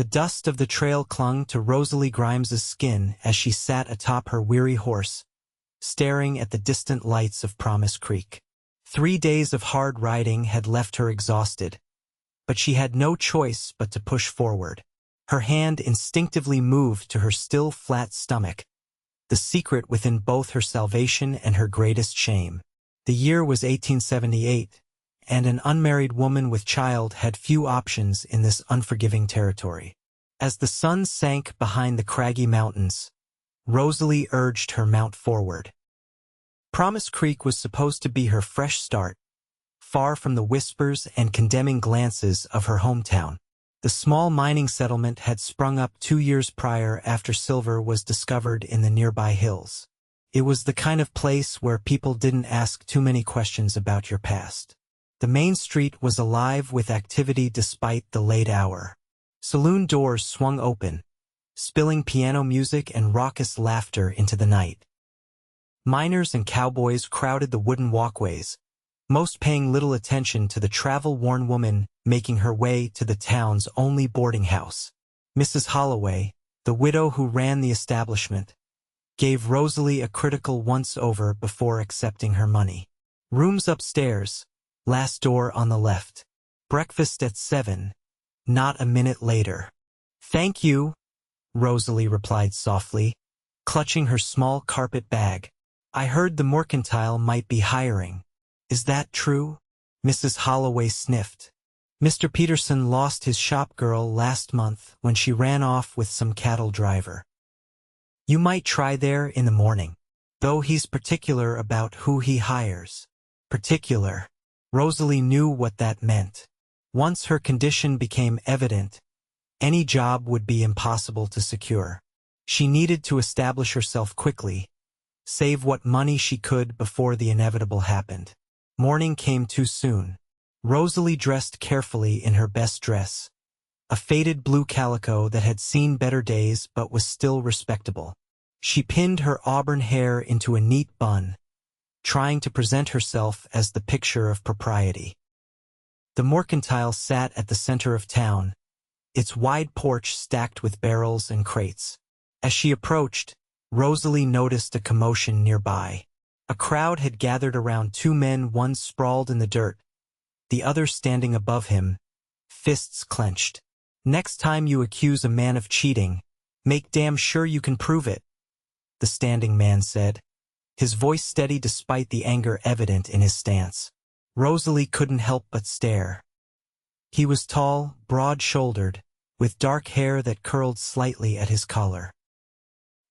The dust of the trail clung to Rosalie Grimes's skin as she sat atop her weary horse, staring at the distant lights of Promise Creek. 3 days of hard riding had left her exhausted, but she had no choice but to push forward. Her hand instinctively moved to her still flat stomach, the secret within both her salvation and her greatest shame. The year was 1878, and an unmarried woman with child had few options in this unforgiving territory. As the sun sank behind the craggy mountains, Rosalie urged her mount forward. Promise Creek was supposed to be her fresh start, far from the whispers and condemning glances of her hometown. The small mining settlement had sprung up 2 years prior after silver was discovered in the nearby hills. It was the kind of place where people didn't ask too many questions about your past. The main street was alive with activity despite the late hour. Saloon doors swung open, spilling piano music and raucous laughter into the night. Miners and cowboys crowded the wooden walkways, most paying little attention to the travel-worn woman making her way to the town's only boarding house. Mrs. Holloway, the widow who ran the establishment, gave Rosalie a critical once-over before accepting her money. Rooms upstairs, last door on the left. Breakfast at 7, not a minute later. "Thank you," Rosalie replied softly, clutching her small carpet bag. "I heard the mercantile might be hiring. Is that true?" Mrs. Holloway sniffed. "Mr. Peterson lost his shop girl last month when she ran off with some cattle driver. You might try there in the morning, though he's particular about who he hires." Particular. Rosalie knew what that meant. Once her condition became evident, any job would be impossible to secure. She needed to establish herself quickly, save what money she could before the inevitable happened. Morning came too soon. Rosalie dressed carefully in her best dress, a faded blue calico that had seen better days but was still respectable. She pinned her auburn hair into a neat bun, trying to present herself as the picture of propriety. The mercantile sat at the center of town, its wide porch stacked with barrels and crates. As she approached, Rosalie noticed a commotion nearby. A crowd had gathered around 2 men, one sprawled in the dirt, the other standing above him, fists clenched. "Next time you accuse a man of cheating, make damn sure you can prove it," the standing man said, his voice steady despite the anger evident in his stance. Rosalie couldn't help but stare. He was tall, broad-shouldered, with dark hair that curled slightly at his collar.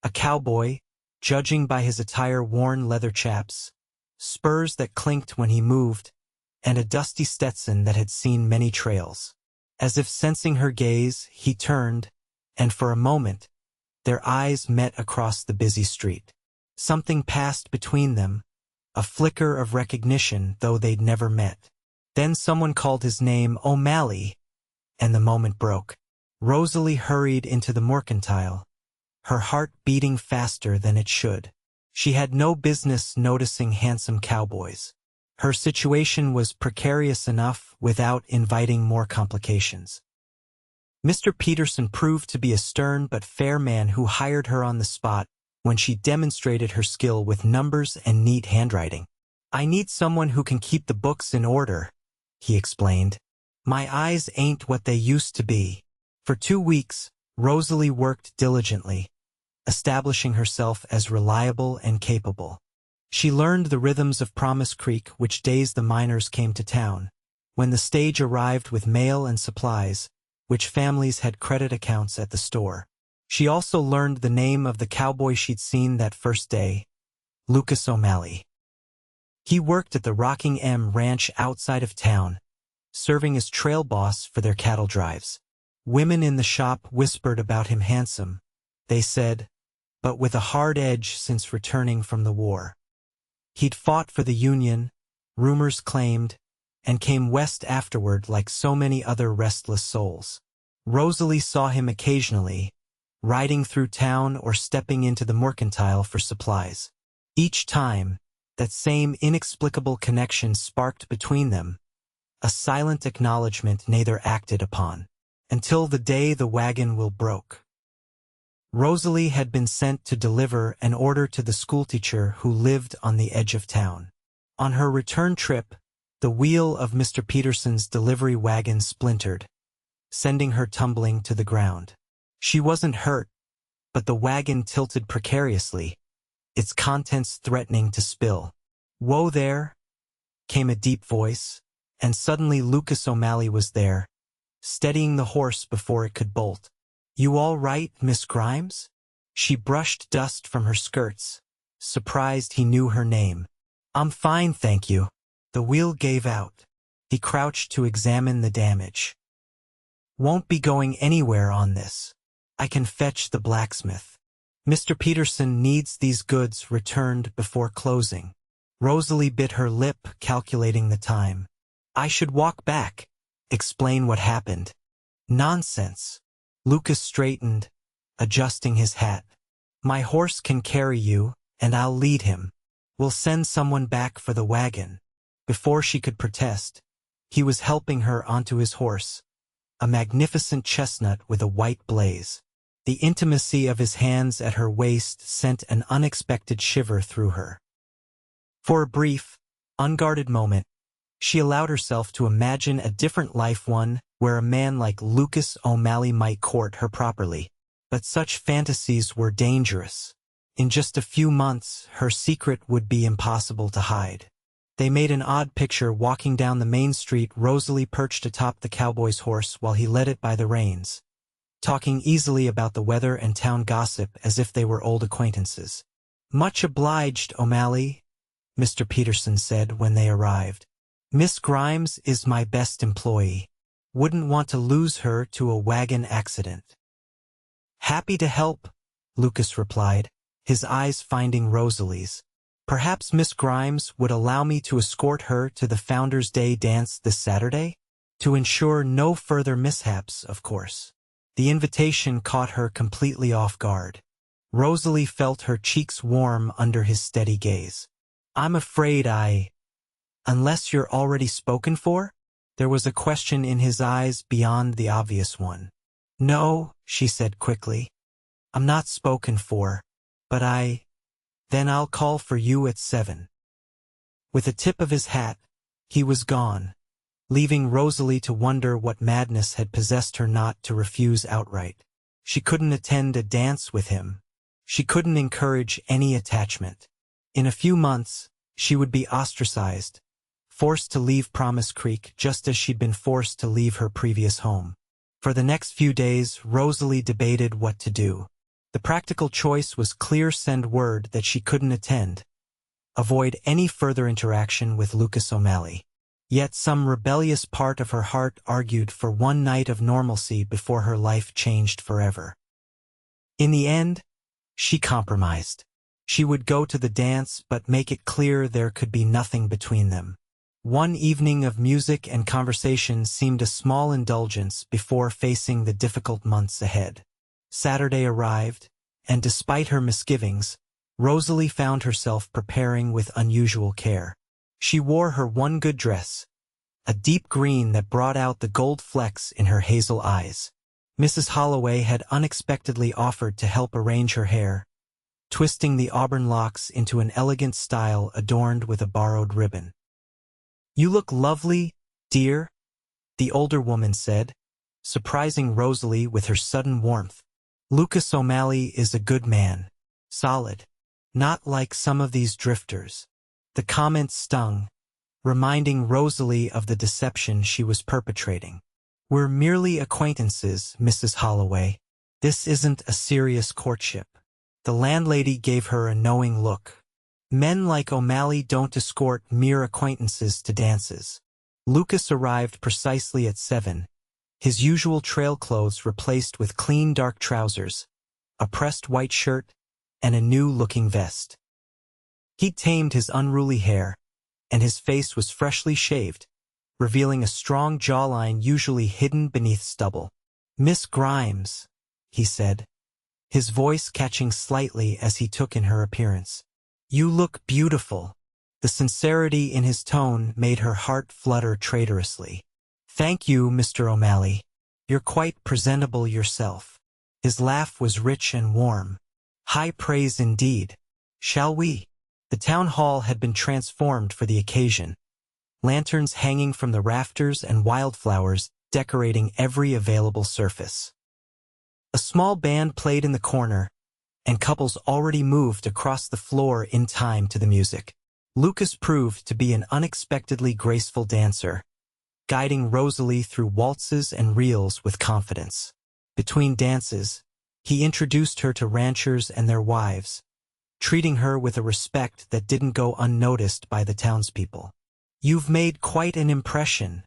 A cowboy, judging by his attire, worn leather chaps, spurs that clinked when he moved, and a dusty Stetson that had seen many trails. As if sensing her gaze, he turned, and for a moment, their eyes met across the busy street. Something passed between them, a flicker of recognition, though they'd never met. Then someone called his name, "O'Malley," and the moment broke. Rosalie hurried into the mercantile, her heart beating faster than it should. She had no business noticing handsome cowboys. Her situation was precarious enough without inviting more complications. Mr. Peterson proved to be a stern but fair man who hired her on the spot when she demonstrated her skill with numbers and neat handwriting. "I need someone who can keep the books in order," he explained. "My eyes ain't what they used to be." For 2 weeks, Rosalie worked diligently, establishing herself as reliable and capable. She learned the rhythms of Promise Creek which days the miners came to town, when the stage arrived with mail and supplies, which families had credit accounts at the store. She also learned the name of the cowboy she'd seen that first day, Lucas O'Malley. He worked at the Rocking M Ranch outside of town, serving as trail boss for their cattle drives. Women in the shop whispered about him handsome, they said, but with a hard edge since returning from the war. He'd fought for the Union, rumors claimed, and came west afterward like so many other restless souls. Rosalie saw him occasionally, riding through town or stepping into the mercantile for supplies. Each time, that same inexplicable connection sparked between them, a silent acknowledgement neither acted upon. until the day the wagon wheel broke. Rosalie had been sent to deliver an order to the schoolteacher who lived on the edge of town. On her return trip, the wheel of Mr. Peterson's delivery wagon splintered, sending her tumbling to the ground. She wasn't hurt, but the wagon tilted precariously, its contents threatening to spill. "Whoa there," came a deep voice, and suddenly Lucas O'Malley was there, steadying the horse before it could bolt. "You all right, Miss Grimes?" She brushed dust from her skirts, surprised he knew her name. "I'm fine, thank you." The wheel gave out. He crouched to examine the damage. "Won't be going anywhere on this. I can fetch the blacksmith. Mr. Peterson needs these goods returned before closing." Rosalie bit her lip, calculating the time. "I should walk back, explain what happened." "Nonsense." Lucas straightened, adjusting his hat. "My horse can carry you, and I'll lead him. We'll send someone back for the wagon." Before she could protest, he was helping her onto his horse, a magnificent chestnut with a white blaze. The intimacy of his hands at her waist sent an unexpected shiver through her. For a brief, unguarded moment, she allowed herself to imagine a different life, one where a man like Lucas O'Malley might court her properly. But such fantasies were dangerous. In just a few months, her secret would be impossible to hide. They made an odd picture walking down the main street, Rosalie perched atop the cowboy's horse while he led it by the reins, talking easily about the weather and town gossip as if they were old acquaintances. "Much obliged, O'Malley," Mr. Peterson said when they arrived. "Miss Grimes is my best employee. Wouldn't want to lose her to a wagon accident." "Happy to help," Lucas replied, his eyes finding Rosalie's. "Perhaps Miss Grimes would allow me to escort her to the Founder's Day dance this Saturday? To ensure no further mishaps, of course." The invitation caught her completely off guard. Rosalie felt her cheeks warm under his steady gaze. "I'm afraid unless you're already spoken for?" There was a question in his eyes beyond the obvious one. "No," she said quickly. "I'm not spoken for, but then I'll call for you at 7. With a tip of his hat, he was gone, leaving Rosalie to wonder what madness had possessed her not to refuse outright. She couldn't attend a dance with him. She couldn't encourage any attachment. In a few months, she would be ostracized, forced to leave Promise Creek just as she'd been forced to leave her previous home. For the next few days, Rosalie debated what to do. The practical choice was clear: send word that she couldn't attend. Avoid any further interaction with Lucas O'Malley. Yet some rebellious part of her heart argued for one night of normalcy before her life changed forever. In the end, she compromised. She would go to the dance but make it clear there could be nothing between them. One evening of music and conversation seemed a small indulgence before facing the difficult months ahead. Saturday arrived, and despite her misgivings, Rosalie found herself preparing with unusual care. She wore her one good dress, a deep green that brought out the gold flecks in her hazel eyes. Mrs. Holloway had unexpectedly offered to help arrange her hair, twisting the auburn locks into an elegant style adorned with a borrowed ribbon. "You look lovely, dear," the older woman said, surprising Rosalie with her sudden warmth. "Lucas O'Malley is a good man. Solid. Not like some of these drifters." The comment stung, reminding Rosalie of the deception she was perpetrating. "We're merely acquaintances, Mrs. Holloway. This isn't a serious courtship." The landlady gave her a knowing look. Men like O'Malley don't escort mere acquaintances to dances. Lucas arrived precisely at 7, his usual trail clothes replaced with clean dark trousers, a pressed white shirt, and a new-looking vest. He'd tamed his unruly hair, and his face was freshly shaved, revealing a strong jawline usually hidden beneath stubble. "Miss Grimes," he said, his voice catching slightly as he took in her appearance. "You look beautiful." The sincerity in his tone made her heart flutter traitorously. "Thank you, Mr. O'Malley." You're quite presentable yourself." His laugh was rich and warm. "High praise indeed. Shall we?" The town hall had been transformed for the occasion. Lanterns hanging from the rafters and wildflowers decorating every available surface. A small band played in the corner, and couples already moved across the floor in time to the music. Lucas proved to be an unexpectedly graceful dancer, guiding Rosalie through waltzes and reels with confidence. Between dances, he introduced her to ranchers and their wives, treating her with a respect that didn't go unnoticed by the townspeople. "You've made quite an impression,"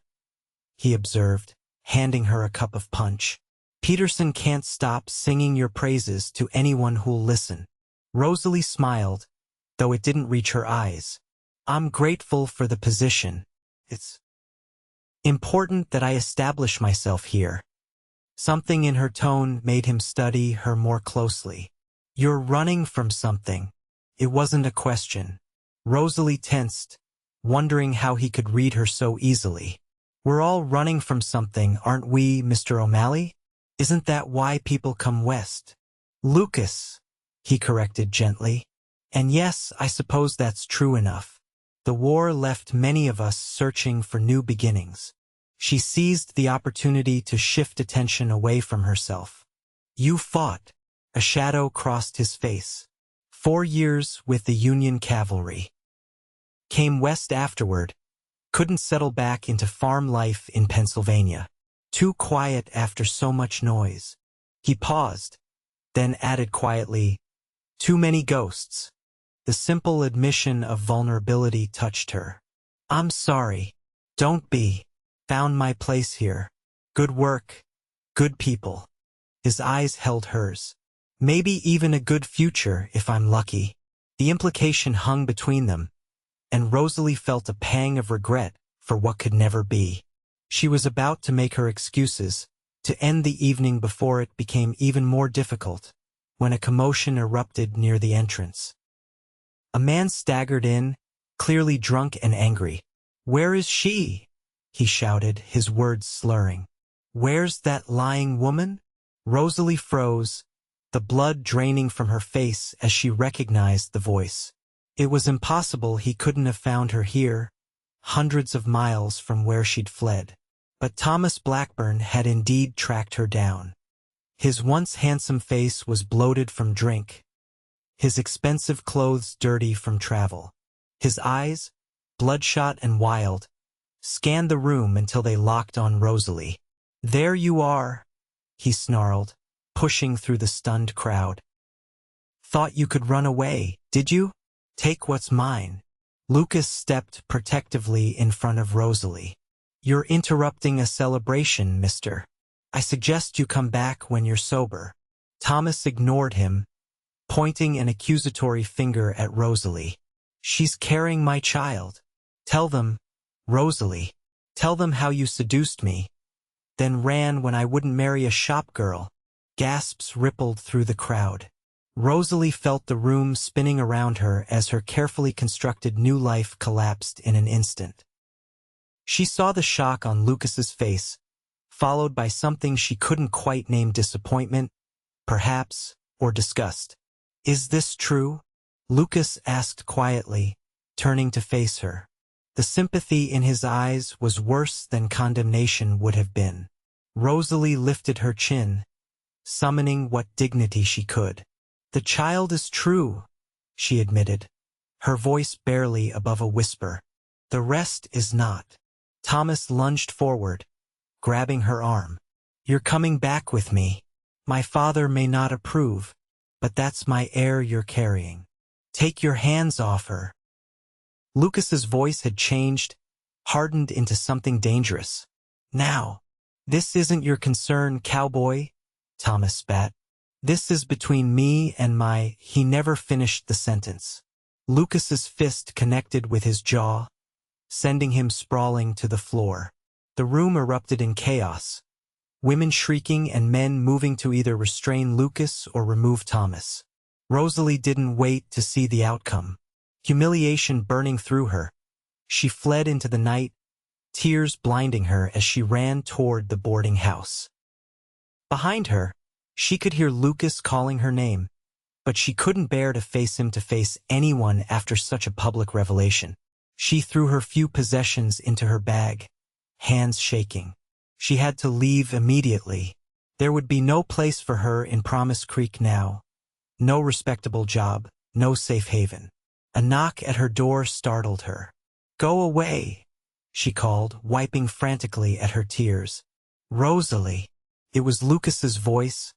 he observed, handing her a cup of punch. "Peterson can't stop singing your praises to anyone who'll listen." Rosalie smiled, though it didn't reach her eyes. "I'm grateful for the position. It's important that I establish myself here." Something in her tone made him study her more closely. "You're running from something." It wasn't a question. Rosalie tensed, wondering how he could read her so easily. "We're all running from something, aren't we, Mr. O'Malley? Isn't that why people come west?" "Lucas," he corrected gently. "And yes, I suppose that's true enough. The war left many of us searching for new beginnings." She seized the opportunity to shift attention away from herself. "You fought." A shadow crossed his face. 4 years with the Union cavalry. Came west afterward. Couldn't settle back into farm life in Pennsylvania. Too quiet after so much noise." He paused, then added quietly, "Too many ghosts." The simple admission of vulnerability touched her. "I'm sorry. Don't be. Found my place here. Good work. Good people." His eyes held hers. "Maybe even a good future if I'm lucky." The implication hung between them, and Rosalie felt a pang of regret for what could never be. She was about to make her excuses, to end the evening before it became even more difficult, when a commotion erupted near the entrance. A man staggered in, clearly drunk and angry. "Where is she?" he shouted, his words slurring. "Where's that lying woman?" Rosalie froze, the blood draining from her face as she recognized the voice. It was impossible he couldn't have found her here, hundreds of miles from where she'd fled. But Thomas Blackburn had indeed tracked her down. His once handsome face was bloated from drink, his expensive clothes dirty from travel. His eyes, bloodshot and wild, scanned the room until they locked on Rosalie. "There you are," he snarled, pushing through the stunned crowd. "Thought you could run away, did you? Take what's mine." Lucas stepped protectively in front of Rosalie. "You're interrupting a celebration, mister. I suggest you come back when you're sober." Thomas ignored him, pointing an accusatory finger at Rosalie. "She's carrying my child. Tell them, Rosalie, tell them how you seduced me, then ran when I wouldn't marry a shop girl." Gasps rippled through the crowd. Rosalie felt the room spinning around her as her carefully constructed new life collapsed in an instant. She saw the shock on Lucas's face, followed by something she couldn't quite name: disappointment, perhaps, or disgust. "Is this true?" Lucas asked quietly, turning to face her. The sympathy in his eyes was worse than condemnation would have been. Rosalie lifted her chin, summoning what dignity she could. "The child is true," she admitted, her voice barely above a whisper. "The rest is not." Thomas lunged forward, grabbing her arm. "You're coming back with me. My father may not approve, but that's my heir you're carrying. Take your hands off her." Lucas's voice had changed, hardened into something dangerous. "Now, this isn't your concern, cowboy," Thomas spat. "This is between me and my—" He never finished the sentence. Lucas's fist connected with his jaw, sending him sprawling to the floor. The room erupted in chaos, women shrieking and men moving to either restrain Lucas or remove Thomas. Rosalie didn't wait to see the outcome. Humiliation burning through her, she fled into the night, tears blinding her as she ran toward the boarding house. Behind her, she could hear Lucas calling her name, but she couldn't bear to face him to face anyone after such a public revelation. She threw her few possessions into her bag, hands shaking. She had to leave immediately. There would be no place for her in Promise Creek now. No respectable job, no safe haven. A knock at her door startled her. "Go away," she called, wiping frantically at her tears. "Rosalie." It was Lucas's voice,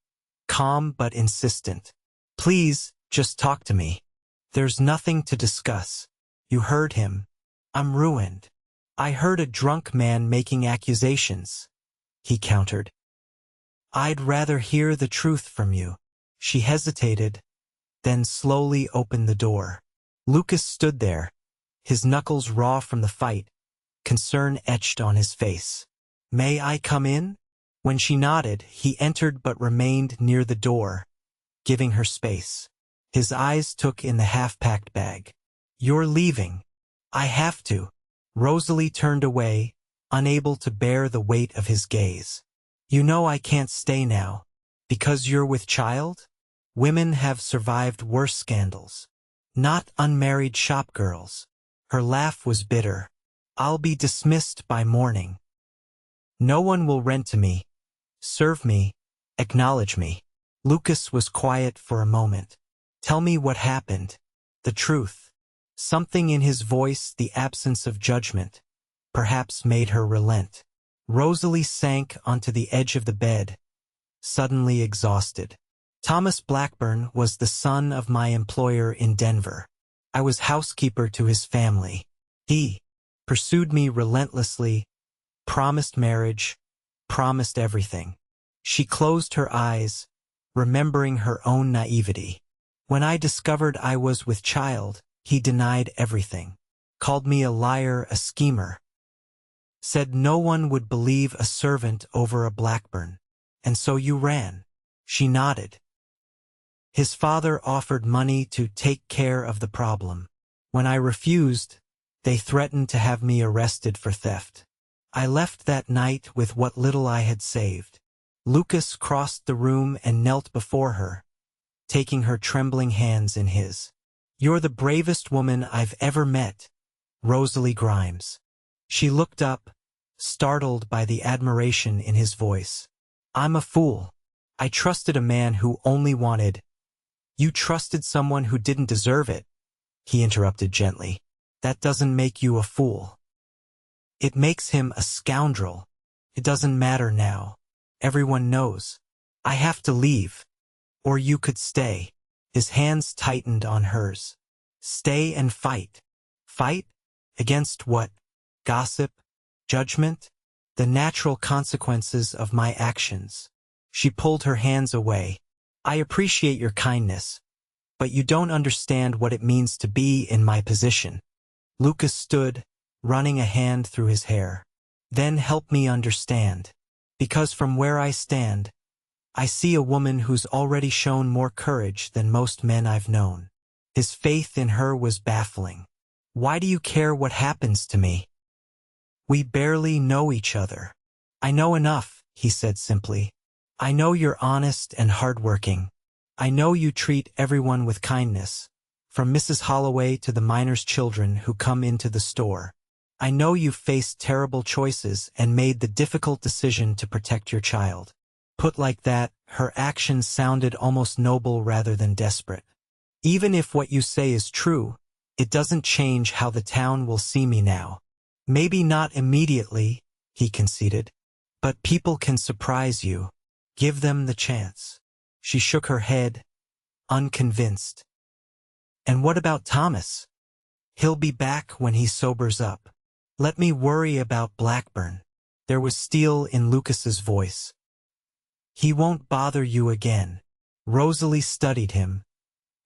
calm but insistent. "Please, just talk to me. There's nothing to discuss." "You heard him. I'm ruined." "I heard a drunk man making accusations," he countered. "I'd rather hear the truth from you." She hesitated, then slowly opened the door. Lucas stood there, his knuckles raw from the fight, concern etched on his face. "May I come in?" When she nodded, he entered but remained near the door, giving her space. His eyes took in the half-packed bag. "You're leaving." "I have to." Rosalie turned away, unable to bear the weight of his gaze. "You know I can't stay now. Because you're with child? Women have survived worse scandals. Not unmarried shopgirls." Her laugh was bitter. "I'll be dismissed by morning. No one will rent to me, serve me, acknowledge me." Lucas was quiet for a moment. "Tell me what happened. The truth." Something in his voice, the absence of judgment, perhaps made her relent. Rosalie sank onto the edge of the bed, suddenly exhausted. "Thomas Blackburn was the son of my employer in Denver. I was housekeeper to his family. He pursued me relentlessly, promised marriage, promised everything." She closed her eyes, remembering her own naivety. "When I discovered I was with child, he denied everything. Called me a liar, a schemer. Said no one would believe a servant over a Blackburn. And so you ran." She nodded. "His father offered money to take care of the problem. When I refused, they threatened to have me arrested for theft. I left that night with what little I had saved." Lucas crossed the room and knelt before her, taking her trembling hands in his. "You're the bravest woman I've ever met, Rosalie Grimes." She looked up, startled by the admiration in his voice. "I'm a fool. I trusted a man who only wanted—" "You trusted someone who didn't deserve it," he interrupted gently. "That doesn't make you a fool. It makes him a scoundrel. It doesn't matter now. Everyone knows. I have to leave. Or you could stay." His hands tightened on hers. "Stay and fight." "Fight? Against what? Gossip? Judgment? The natural consequences of my actions." She pulled her hands away. "I appreciate your kindness, but you don't understand what it means to be in my position." Lucas stood, running a hand through his hair. "Then help me understand. Because from where I stand, I see a woman who's already shown more courage than most men I've known." His faith in her was baffling. "Why do you care what happens to me? We barely know each other." "I know enough," he said simply. "I know you're honest and hardworking. I know you treat everyone with kindness, from Mrs. Holloway to the miners' children who come into the store. I know you've faced terrible choices and made the difficult decision to protect your child." Put like that, her actions sounded almost noble rather than desperate. "Even if what you say is true, it doesn't change how the town will see me now." "Maybe not immediately," he conceded, "but people can surprise you. Give them the chance." She shook her head, unconvinced. "And what about Thomas? He'll be back when he sobers up. Let me worry about Blackburn." There was steel in Lucas's voice. "He won't bother you again." Rosalie studied him,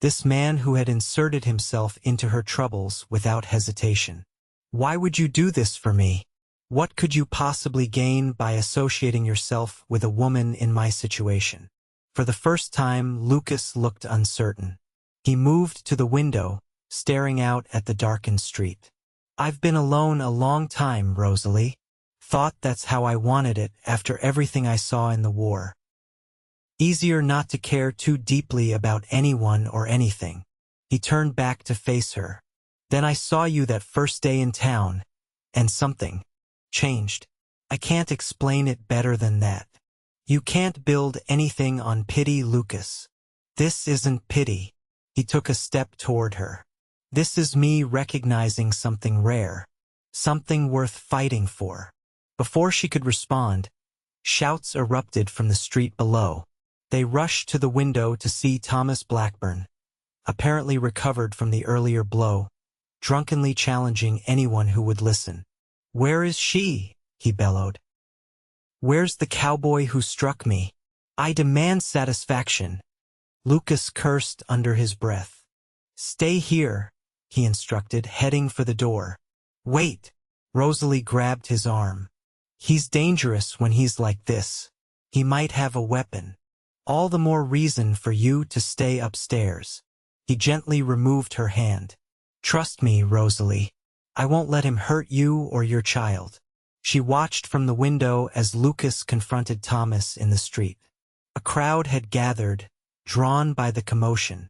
this man who had inserted himself into her troubles without hesitation. "Why would you do this for me? What could you possibly gain by associating yourself with a woman in my situation?" For the first time, Lucas looked uncertain. He moved to the window, staring out at the darkened street. "I've been alone a long time, Rosalie. Thought that's how I wanted it after everything I saw in the war. Easier not to care too deeply about anyone or anything. He turned back to face her. Then I saw you that first day in town, and something changed. I can't explain it better than that. You can't build anything on pity, Lucas. This isn't pity. He took a step toward her. This is me recognizing something rare, something worth fighting for. Before she could respond, shouts erupted from the street below. They rushed to the window to see Thomas Blackburn, apparently recovered from the earlier blow, drunkenly challenging anyone who would listen. "Where is she?" he bellowed. "Where's the cowboy who struck me? I demand satisfaction." Lucas cursed under his breath. "Stay here," he instructed, heading for the door. "Wait." Rosalie grabbed his arm. "He's dangerous when he's like this. He might have a weapon. All the more reason for you to stay upstairs." He gently removed her hand. "Trust me, Rosalie. I won't let him hurt you or your child." She watched from the window as Lucas confronted Thomas in the street. A crowd had gathered, drawn by the commotion.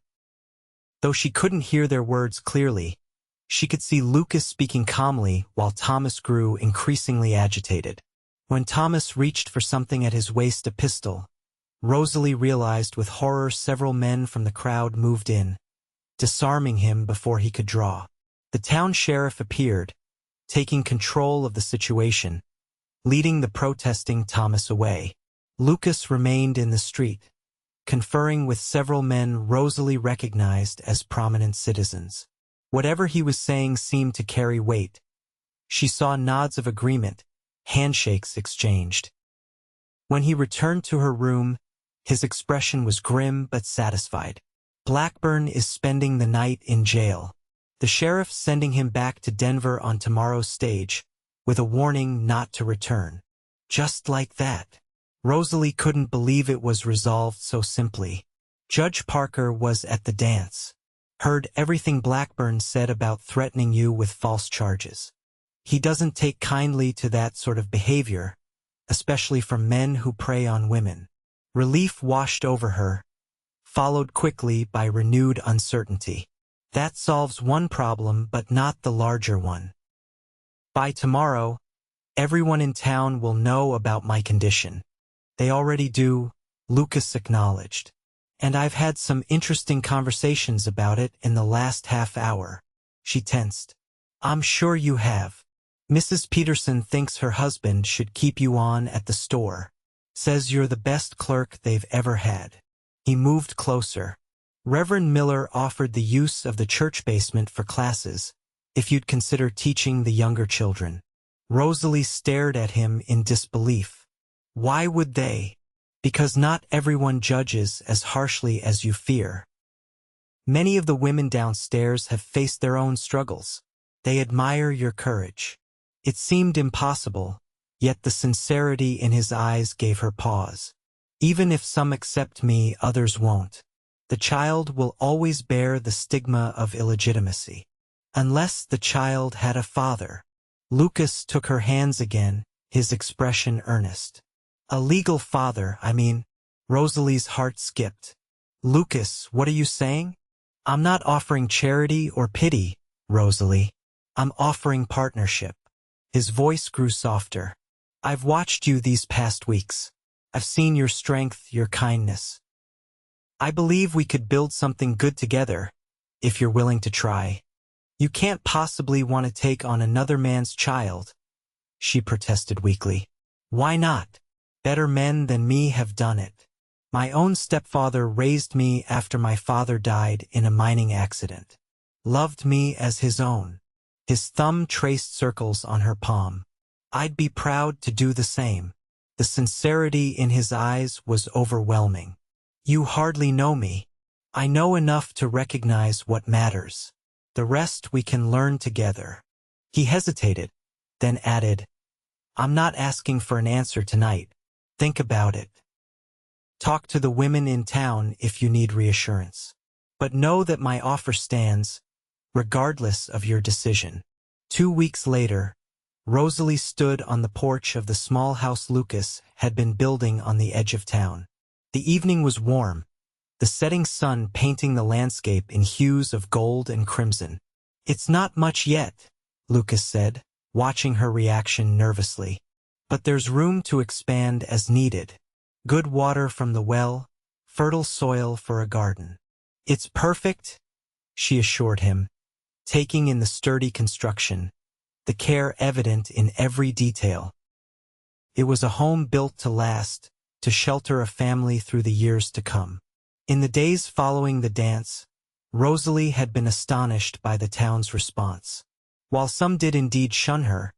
Though she couldn't hear their words clearly, she could see Lucas speaking calmly while Thomas grew increasingly agitated. When Thomas reached for something at his waist, a pistol, Rosalie realized with horror several men from the crowd moved in, disarming him before he could draw. The town sheriff appeared, taking control of the situation, leading the protesting Thomas away. Lucas remained in the street, conferring with several men Rosalie recognized as prominent citizens. Whatever he was saying seemed to carry weight. She saw nods of agreement, handshakes exchanged. When he returned to her room, his expression was grim but satisfied. "Blackburn is spending the night in jail. The sheriff's sending him back to Denver on tomorrow's stage, with a warning not to return." Just like that. Rosalie couldn't believe it was resolved so simply. Judge Parker was at the dance. Heard everything Blackburn said about threatening you with false charges. He doesn't take kindly to that sort of behavior, especially from men who prey on women. Relief washed over her, followed quickly by renewed uncertainty. That solves one problem, but not the larger one. By tomorrow, everyone in town will know about my condition. They already do, Lucas acknowledged. And I've had some interesting conversations about it in the last half hour. She tensed. I'm sure you have. Mrs. Peterson thinks her husband should keep you on at the store. Says you're the best clerk they've ever had. He moved closer. Reverend Miller offered the use of the church basement for classes, if you'd consider teaching the younger children. Rosalie stared at him in disbelief. Why would they? Because not everyone judges as harshly as you fear. Many of the women downstairs have faced their own struggles. They admire your courage. It seemed impossible, yet the sincerity in his eyes gave her pause. Even if some accept me, others won't. The child will always bear the stigma of illegitimacy. Unless the child had a father. Lucas took her hands again, his expression earnest. A legal father, I mean. Rosalie's heart skipped. Lucas, what are you saying? I'm not offering charity or pity, Rosalie. I'm offering partnership. His voice grew softer. I've watched you these past weeks. I've seen your strength, your kindness. I believe we could build something good together, if you're willing to try. You can't possibly want to take on another man's child, she protested weakly. Why not? Better men than me have done it. My own stepfather raised me after my father died in a mining accident. Loved me as his own. His thumb traced circles on her palm. I'd be proud to do the same. The sincerity in his eyes was overwhelming. You hardly know me. I know enough to recognize what matters. The rest we can learn together. He hesitated, then added, I'm not asking for an answer tonight. Think about it. Talk to the women in town if you need reassurance. But know that my offer stands, regardless of your decision. 2 weeks later, Rosalie stood on the porch of the small house Lucas had been building on the edge of town. The evening was warm, the setting sun painting the landscape in hues of gold and crimson. "It's not much yet," Lucas said, watching her reaction nervously. "But there's room to expand as needed. Good water from the well, fertile soil for a garden." "It's perfect," she assured him, taking in the sturdy construction, the care evident in every detail. It was a home built to last, to shelter a family through the years to come. In the days following the dance, Rosalie had been astonished by the town's response. While some did indeed shun her,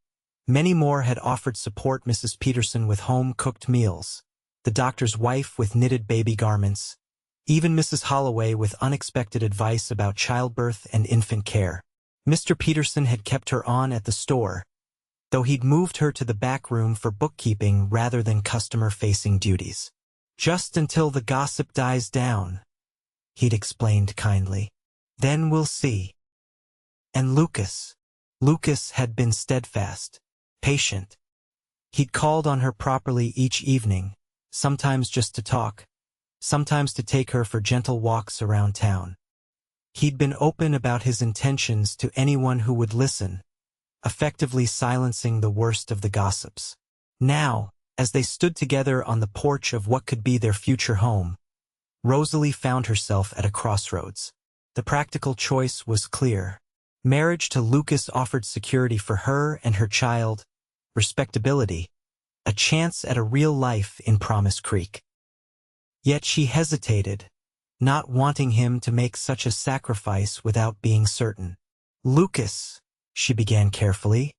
many more had offered support Mrs. Peterson with home-cooked meals, the doctor's wife with knitted baby garments, even Mrs. Holloway with unexpected advice about childbirth and infant care. Mr. Peterson had kept her on at the store, though he'd moved her to the back room for bookkeeping rather than customer-facing duties. "Just until the gossip dies down," he'd explained kindly. "Then we'll see." And Lucas had been steadfast, patient. He'd called on her properly each evening, sometimes just to talk, sometimes to take her for gentle walks around town. He'd been open about his intentions to anyone who would listen, effectively silencing the worst of the gossips. Now, as they stood together on the porch of what could be their future home, Rosalie found herself at a crossroads. The practical choice was clear. Marriage to Lucas offered security for her and her child, respectability, a chance at a real life in Promise Creek. Yet she hesitated, not wanting him to make such a sacrifice without being certain. "Lucas," she began carefully,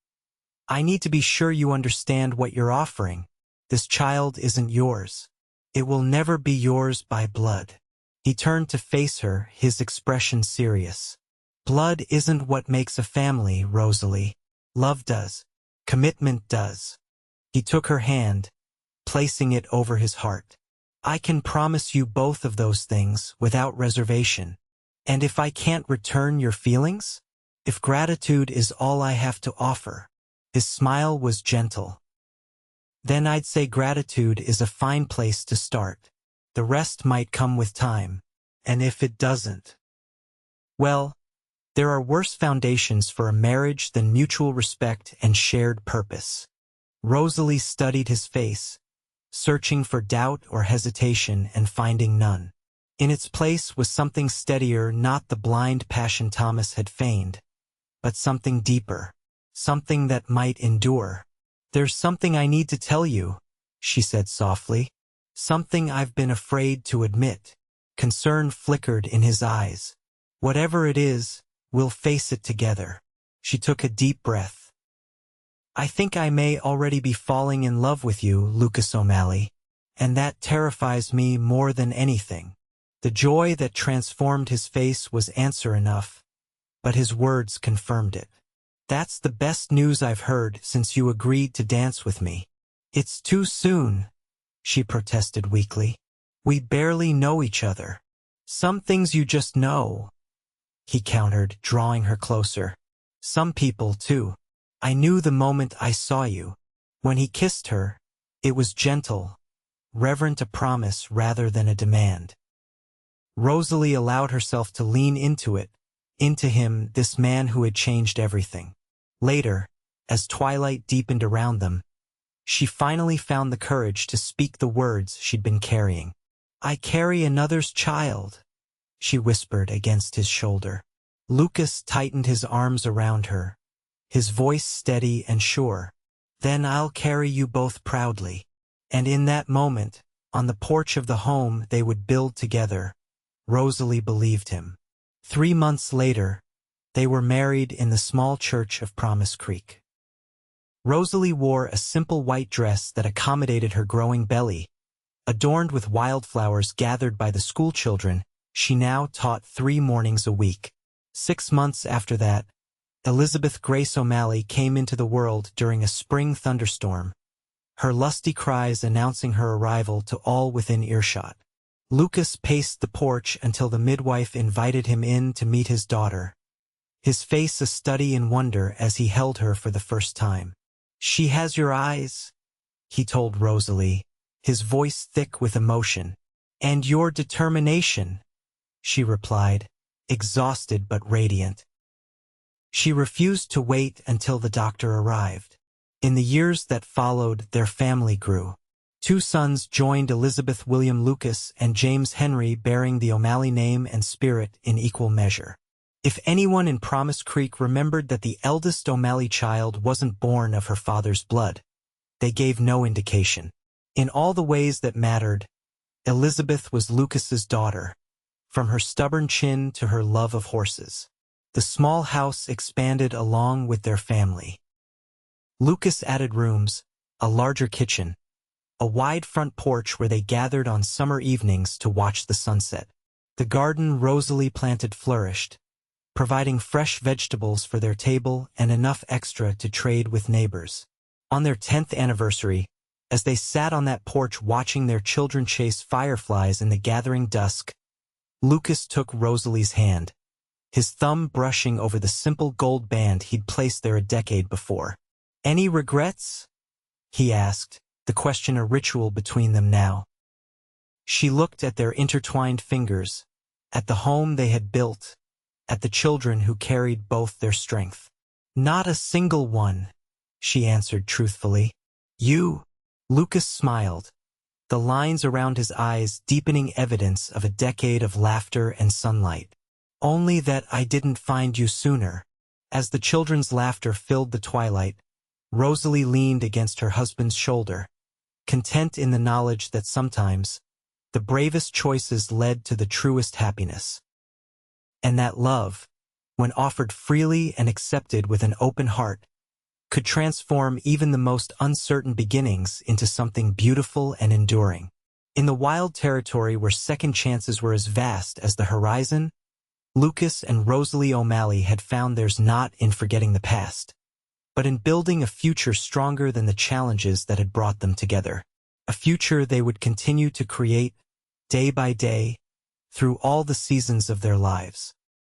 "I need to be sure you understand what you're offering. This child isn't yours. It will never be yours by blood." He turned to face her, his expression serious. "Blood isn't what makes a family, Rosalie. Love does. Commitment does." He took her hand, placing it over his heart. "I can promise you both of those things without reservation. And if I can't return your feelings? If gratitude is all I have to offer?" His smile was gentle. "Then I'd say gratitude is a fine place to start. The rest might come with time. And if it doesn't, well, there are worse foundations for a marriage than mutual respect and shared purpose." Rosalie studied his face, searching for doubt or hesitation and finding none. In its place was something steadier, not the blind passion Thomas had feigned, but something deeper, something that might endure. "There's something I need to tell you," she said softly. "Something I've been afraid to admit." Concern flickered in his eyes. "Whatever it is, we'll face it together." She took a deep breath. "I think I may already be falling in love with you, Lucas O'Malley, and that terrifies me more than anything." The joy that transformed his face was answer enough, but his words confirmed it. "That's the best news I've heard since you agreed to dance with me." "It's too soon," she protested weakly. "We barely know each other." "Some things you just know," he countered, drawing her closer. "Some people, too. I knew the moment I saw you." When he kissed her, it was gentle, reverent, a promise rather than a demand. Rosalie allowed herself to lean into him, this man who had changed everything. Later, as twilight deepened around them, she finally found the courage to speak the words she'd been carrying. "I carry another's child," she whispered against his shoulder. Lucas tightened his arms around her, his voice steady and sure. "Then I'll carry you both proudly." And in that moment, on the porch of the home they would build together, Rosalie believed him. 3 months later, they were married in the small church of Promise Creek. Rosalie wore a simple white dress that accommodated her growing belly. Adorned with wildflowers gathered by the schoolchildren, she now taught 3 mornings a week. 6 months after that, Elizabeth Grace O'Malley came into the world during a spring thunderstorm, her lusty cries announcing her arrival to all within earshot. Lucas paced the porch until the midwife invited him in to meet his daughter, his face a study in wonder as he held her for the first time. "She has your eyes," he told Rosalie, his voice thick with emotion. "And your determination," she replied, exhausted but radiant. She refused to wait until the doctor arrived. In the years that followed, their family grew. 2 sons joined Elizabeth William Lucas and James Henry, bearing the O'Malley name and spirit in equal measure. If anyone in Promise Creek remembered that the eldest O'Malley child wasn't born of her father's blood, they gave no indication. In all the ways that mattered, Elizabeth was Lucas's daughter, from her stubborn chin to her love of horses. The small house expanded along with their family. Lucas added rooms, a larger kitchen, a wide front porch where they gathered on summer evenings to watch the sunset. The garden Rosalie planted flourished, providing fresh vegetables for their table and enough extra to trade with neighbors. On their 10th anniversary, as they sat on that porch watching their children chase fireflies in the gathering dusk, Lucas took Rosalie's hand, his thumb brushing over the simple gold band he'd placed there a decade before. "Any regrets?" he asked, the question a ritual between them now. She looked at their intertwined fingers, at the home they had built, at the children who carried both their strength. "Not a single one," she answered truthfully. "You?" Lucas smiled, the lines around his eyes deepening evidence of a decade of laughter and sunlight. "Only that I didn't find you sooner." As the children's laughter filled the twilight, Rosalie leaned against her husband's shoulder, content in the knowledge that sometimes the bravest choices led to the truest happiness. And that love, when offered freely and accepted with an open heart, could transform even the most uncertain beginnings into something beautiful and enduring. In the wild territory where second chances were as vast as the horizon, Lucas and Rosalie O'Malley had found theirs not in forgetting the past, but in building a future stronger than the challenges that had brought them together. A future they would continue to create, day by day, through all the seasons of their lives.